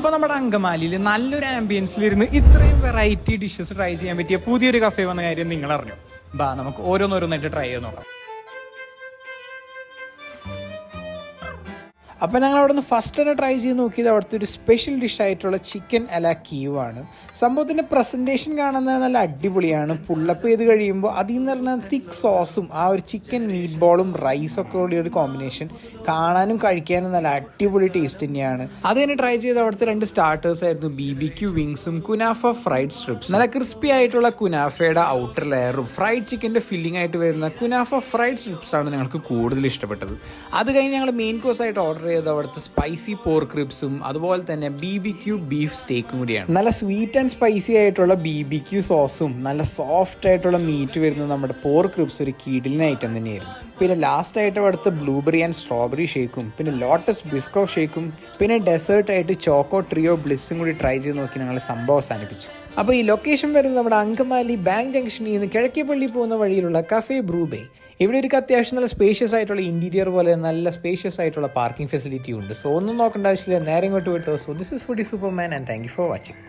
അപ്പോൾ നമ്മുടെ അങ്കമാലിയിൽ നല്ലൊരു ആംബിയൻസിലിരുന്ന് ഇത്രയും വെറൈറ്റി ഡിഷസ് ട്രൈ ചെയ്യാൻ പറ്റിയ പുതിയൊരു കഫേ വന്ന കാര്യം നിങ്ങൾ അറിഞ്ഞു? നമുക്ക് ഓരോന്നോരോന്നായിട്ട് ട്രൈ ചെയ്ത് നോക്കാം. അപ്പോൾ ഞങ്ങൾ അവിടെ നിന്ന് ഫസ്റ്റ് തന്നെ ട്രൈ ചെയ്ത് നോക്കിയത് അവിടുത്തെ ഒരു സ്പെഷ്യൽ ഡിഷായിട്ടുള്ള ചിക്കൻ അല കീവ് ആണ്. സംഭവത്തിൻ്റെ പ്രസൻറ്റേഷൻ കാണുന്നത് നല്ല അടിപൊളിയാണ്. പുള്ളപ്പ് ചെയ്ത് കഴിയുമ്പോൾ അതിൽ നിന്ന് പറഞ്ഞാൽ തിക്ക് സോസും ആ ഒരു ചിക്കൻ മീറ്റ് ബോളും റൈസൊക്കെ കൂടി ഒരു കോമ്പിനേഷൻ കാണാനും കഴിക്കാനും നല്ല അടിപൊളി ടേസ്റ്റ് തന്നെയാണ്. അത് തന്നെ ട്രൈ ചെയ്ത് അവിടുത്തെ 2 സ്റ്റാർട്ടേഴ്സ് ആയിരുന്നു BBQ വിങ്സും കുനാഫ ഫ്രൈഡ് സ്ട്രിപ്സ്. നല്ല ക്രിസ്പി ആയിട്ടുള്ള കുനാഫയുടെ ഔട്ടർ ലെയറും ഫ്രൈഡ് ചിക്കൻ്റെ ഫില്ലിംഗ് ആയിട്ട് വരുന്ന കുനാഫ ഫ്രൈഡ് സ്ട്രിപ്സ് ആണ് ഞങ്ങൾക്ക് കൂടുതൽ ഇഷ്ടപ്പെട്ടത്. അത് കഴിഞ്ഞ് ഞങ്ങൾ മെയിൻ കോഴ്സ് ആയിട്ട് ഓർഡർ ചെയ്ത് അവിടുത്തെ സ്പൈസി പോർക്ക് റിബ്സും അതുപോലെ തന്നെ BBQ ബീഫ് സ്റ്റേക്കും കൂടിയാണ്. നല്ല സ്വീറ്റ് ആൻഡ് സ്പൈസി ആയിട്ടുള്ള BBQ സോസും നല്ല സോഫ്റ്റ് ആയിട്ടുള്ള മീറ്റ് വരുന്ന നമ്മുടെ പോർക്ക് റിബ്സ് ഒരു കിടിലൻ ഐറ്റം തന്നെയായിരുന്നു. പിന്നെ ലാസ്റ്റ് ആയിട്ട് അവിടുത്തെ ബ്ലൂബെറി ആൻഡ് സ്ട്രോബെറി ഷേക്കും പിന്നെ ലോട്ടസ് ബിസ്കോ ഷേക്കും പിന്നെ ഡെസേർട്ട് ആയിട്ട് ചോക്കോ ട്രിയോ ബ്ലിസ്സും കൂടി ട്രൈ ചെയ്ത് നോക്കി ഞങ്ങൾ സംഭവം അവസാനിപ്പിച്ചു. അപ്പോൾ ഈ ലൊക്കേഷൻ വരുന്നത് നമ്മുടെ അങ്കമാലി ബാങ്ക് ജംഗ്ഷനിൽ നിന്ന് കിഴക്കേപ്പള്ളി പോകുന്ന വഴിയിലുള്ള കഫേ ബ്രൂബേ. ഇവിടെ ഒരു അത്യാവശ്യം നല്ല സ്പേഷ്യസ് ആയിട്ടുള്ള ഇന്റീരിയർ പോലെ നല്ല സ്പേഷ്യസ് ആയിട്ടുള്ള പാർക്കിംഗ് ഫെസിലിറ്റി ഉണ്ട്. സോ ഒന്നും നോക്കേണ്ട ആവശ്യമില്ല, നേരെ ഇങ്ങോട്ട് വിട്ടോ. So this is foodie Superman and thank you for watching.